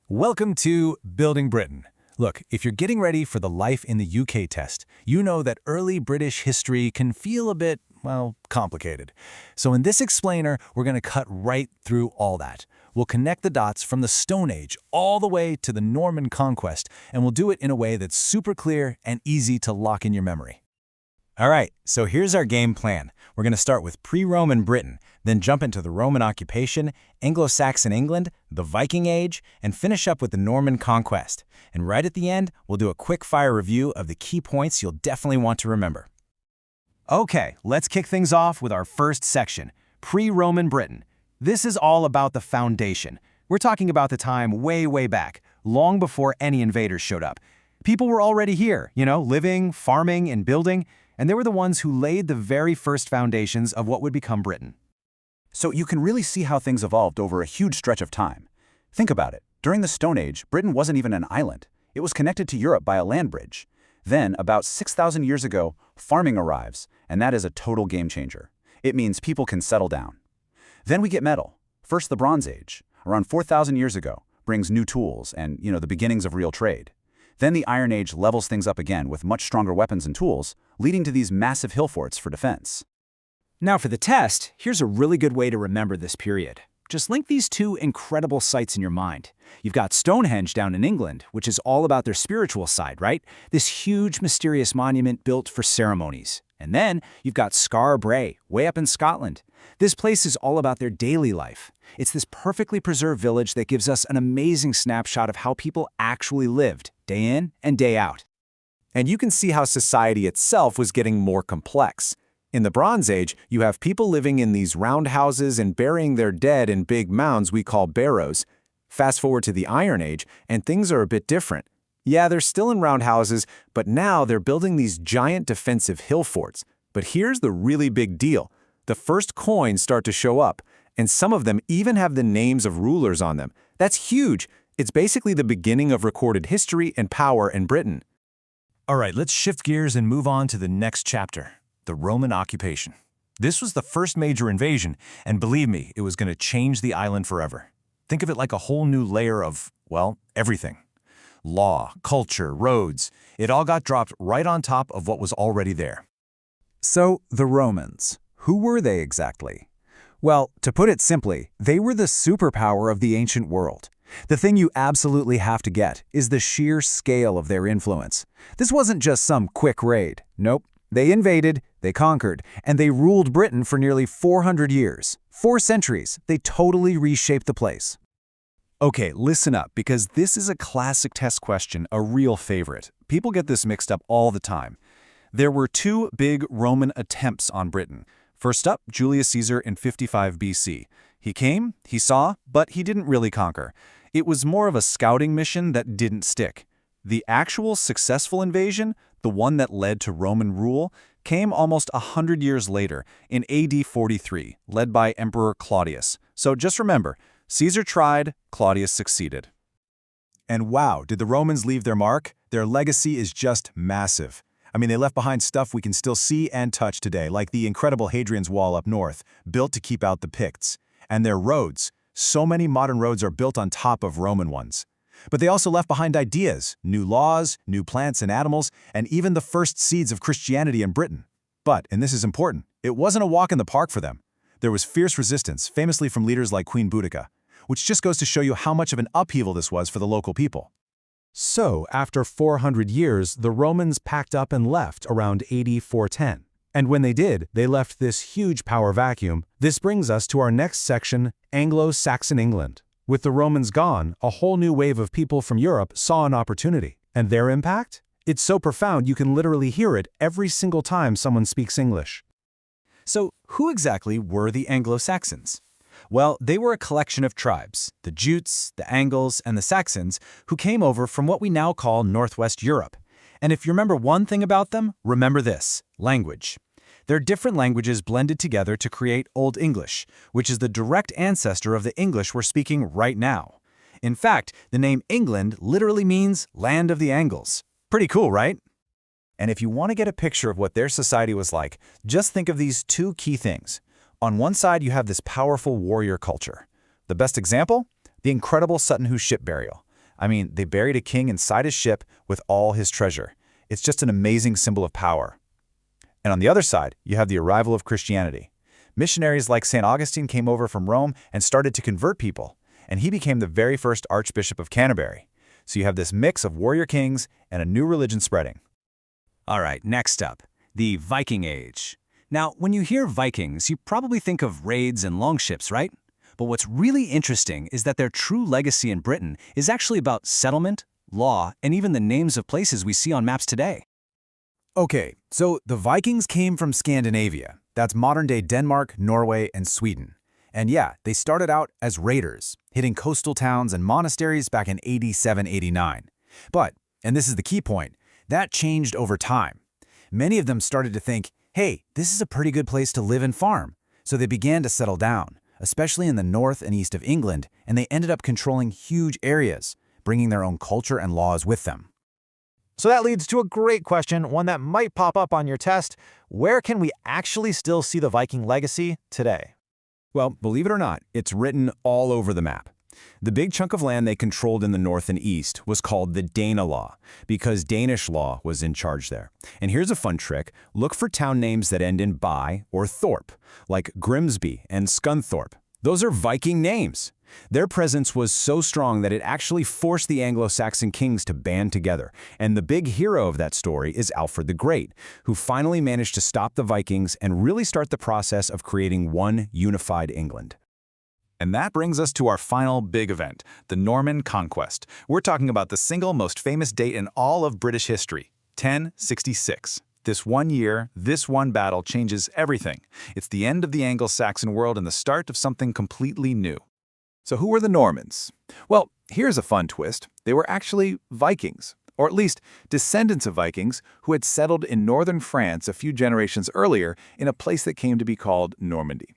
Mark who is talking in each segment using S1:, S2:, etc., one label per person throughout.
S1: Welcome to Building Britain. Look, if you're getting ready for the Life in the UK test, you know that early British history can feel a bit, well, complicated. So in this explainer, we're going to cut right through all that. We'll connect the dots from the Stone Age all the way to the Norman Conquest, and we'll do it in a way that's super clear and easy to lock in your memory.
S2: All right, so here's our game plan. We're going to start with pre-Roman Britain, then jump into the Roman occupation, Anglo-Saxon England, the Viking Age, and finish up with the Norman Conquest. And right at the end, we'll do a quick-fire review of the key points you'll definitely want to remember.
S3: Okay, let's kick things off with our first section, pre-Roman Britain. This is all about the foundation. We're talking about the time way back, long before any invaders showed up. People were already here, living, farming, and building, and they were the ones who laid the very first foundations of what would become Britain.
S4: So you can really see how things evolved over a huge stretch of time. Think about it. During the Stone Age, Britain wasn't even an island. It was connected to Europe by a land bridge. Then, about 6,000 years ago, farming arrives, and that is a total game changer. It means people can settle down. Then we get metal. First, the Bronze Age, around 4,000 years ago, brings new tools and, the beginnings of real trade. Then the Iron Age levels things up again with much stronger weapons and tools, leading to these massive hill forts for defense.
S3: Now for the test, here's a really good way to remember this period. Just link these two incredible sites in your mind. You've got Stonehenge down in England, which is all about their spiritual side, right? This huge, mysterious monument built for ceremonies. And then you've got Skara Brae, way up in Scotland. This place is all about their daily life. It's this perfectly preserved village that gives us an amazing snapshot of how people actually lived, day in and day out.
S2: And you can see how society itself was getting more complex. In the Bronze Age, you have people living in these round houses and burying their dead in big mounds we call barrows. Fast forward to the Iron Age, and things are a bit different. Yeah, they're still in round houses, but now they're building these giant defensive hill forts. But here's the really big deal. The first coins start to show up, and some of them even have the names of rulers on them. That's huge. It's basically the beginning of recorded history and power in Britain.
S1: All right, let's shift gears and move on to the next chapter, the Roman occupation. This was the first major invasion, and believe me, it was going to change the island forever. Think of it like a whole new layer of, well, everything. Law, culture, roads, it all got dropped right on top of what was already there.
S2: So, the Romans. Who were they exactly? Well, to put it simply, they were the superpower of the ancient world. The thing you absolutely have to get is the sheer scale of their influence. This wasn't just some quick raid. Nope. They invaded, they conquered, and they ruled Britain for nearly 400 years. 4 centuries. They totally reshaped the place.
S1: Okay, listen up, because this is a classic test question, a real favorite. People get this mixed up all the time. There were 2 big Roman attempts on Britain. First up, Julius Caesar in 55 BC. He came, he saw, but he didn't really conquer. It was more of a scouting mission that didn't stick. The actual successful invasion, the one that led to Roman rule, came almost 100 years later, in AD 43, led by Emperor Claudius. So just remember, Caesar tried, Claudius succeeded. And wow, did the Romans leave their mark? Their legacy is just massive. I mean, they left behind stuff we can still see and touch today, like the incredible Hadrian's Wall up north, built to keep out the Picts. And their roads. So many modern roads are built on top of Roman ones. But they also left behind ideas, new laws, new plants and animals, and even the first seeds of Christianity in Britain. But, and this is important, it wasn't a walk in the park for them. There was fierce resistance, famously from leaders like Queen Boudica, which just goes to show you how much of an upheaval this was for the local people.
S5: So, after 400 years, the Romans packed up and left around AD 410. And when they did, they left this huge power vacuum. This brings us to our next section, Anglo-Saxon England. With the Romans gone, a whole new wave of people from Europe saw an opportunity. And their impact? It's so profound you can literally hear it every single time someone speaks English.
S3: So, who exactly were the Anglo-Saxons? Well, they were a collection of tribes, the Jutes, the Angles, and the Saxons, who came over from what we now call Northwest Europe. And if you remember one thing about them, remember this: language. They're different languages blended together to create Old English, which is the direct ancestor of the English we're speaking right now. In fact, the name England literally means land of the Angles. Pretty cool, right?
S2: And if you want to get a picture of what their society was like, just think of these 2 key things. On one side, you have this powerful warrior culture. The best example? The incredible Sutton Hoo ship burial.
S4: I mean, they buried a king inside his ship with all his treasure. It's just an amazing symbol of power. And on the other side, you have the arrival of Christianity. Missionaries like St. Augustine came over from Rome and started to convert people, and he became the very first Archbishop of Canterbury. So you have this mix of warrior kings and a new religion spreading.
S3: All right, next up, the Viking Age. Now, when you hear Vikings, you probably think of raids and longships, right? But what's really interesting is that their true legacy in Britain is actually about settlement, law, and even the names of places we see on maps today.
S2: Okay, so the Vikings came from Scandinavia. That's modern-day Denmark, Norway, and Sweden. And yeah, they started out as raiders, hitting coastal towns and monasteries back in AD 789. But, and this is the key point, that changed over time. Many of them started to think, hey, this is a pretty good place to live and farm. So they began to settle down, especially in the north and east of England, and they ended up controlling huge areas, bringing their own culture and laws with them.
S6: So that leads to a great question, one that might pop up on your test. Where can we actually still see the Viking legacy today?
S2: Well, believe it or not, it's written all over the map. The big chunk of land they controlled in the north and east was called the Danelaw, because Danish law was in charge there. And here's a fun trick. Look for town names that end in by or thorpe, like Grimsby and Scunthorpe. Those are Viking names. Their presence was so strong that it actually forced the Anglo-Saxon kings to band together. And the big hero of that story is Alfred the Great, who finally managed to stop the Vikings and really start the process of creating one unified England.
S1: And that brings us to our final big event, the Norman Conquest. We're talking about the single most famous date in all of British history, 1066. This one year, this one battle changes everything. It's the end of the Anglo-Saxon world and the start of something completely new. So who were the Normans? Well, here's a fun twist. They were actually Vikings, or at least descendants of Vikings who had settled in northern France a few generations earlier in a place that came to be called Normandy.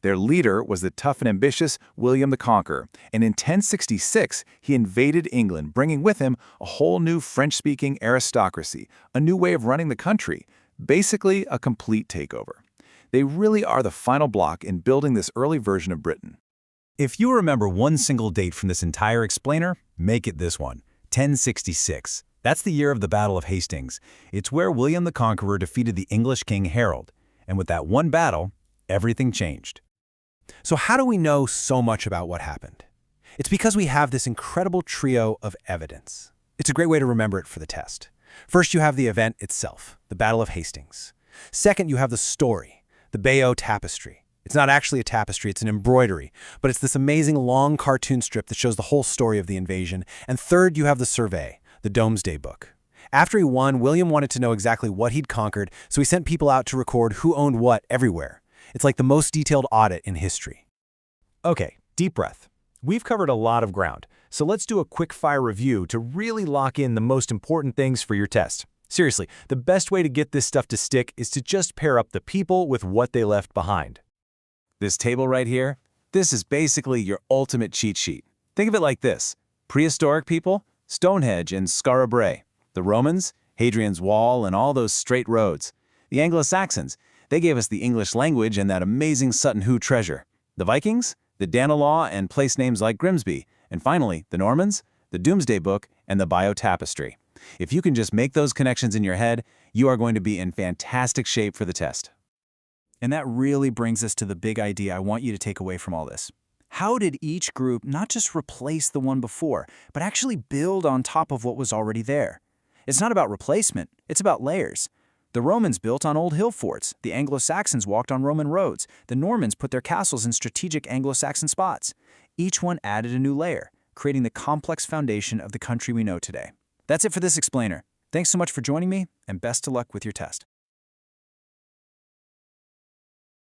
S1: Their leader was the tough and ambitious William the Conqueror, and in 1066 he invaded England, bringing with him a whole new French-speaking aristocracy, a new way of running the country, basically a complete takeover. They really are the final block in building this early version of Britain.
S3: If you remember one single date from this entire explainer, make it this one, 1066. That's the year of the Battle of Hastings. It's where William the Conqueror defeated the English King Harold. And with that one battle, everything changed.
S5: So how do we know so much about what happened? It's because we have this incredible trio of evidence. It's a great way to remember it for the test. First, you have the event itself, the Battle of Hastings. Second, you have the story, the Bayeux Tapestry. It's not actually a tapestry, it's an embroidery, but it's this amazing long cartoon strip that shows the whole story of the invasion. And third, you have the survey, the Domesday Book. After he won, William wanted to know exactly what he'd conquered, so he sent people out to record who owned what everywhere. It's like the most detailed audit in history.
S6: Okay, deep breath. We've covered a lot of ground, so let's do a quick-fire review to really lock in the most important things for your test. Seriously, the best way to get this stuff to stick is to just pair up the people with what they left behind.
S2: This table right here, this is basically your ultimate cheat sheet. Think of it like this. Prehistoric people, Stonehenge and Skara Brae. The Romans, Hadrian's Wall and all those straight roads. The Anglo-Saxons, they gave us the English language and that amazing Sutton Hoo treasure. The Vikings, the Danelaw and place names like Grimsby. And finally, the Normans, the Domesday Book and the Bayeux Tapestry. If you can just make those connections in your head, you are going to be in fantastic shape for the test. And that really brings us to the big idea I want you to take away from all this. How did each group not just replace the one before, but actually build on top of what was already there? It's not about replacement, it's about layers. The Romans built on old hill forts, the Anglo-Saxons walked on Roman roads, the Normans put their castles in strategic Anglo-Saxon spots. Each one added a new layer, creating the complex foundation of the country we know today. That's it for this explainer. Thanks so much for joining me, and best of luck with your test.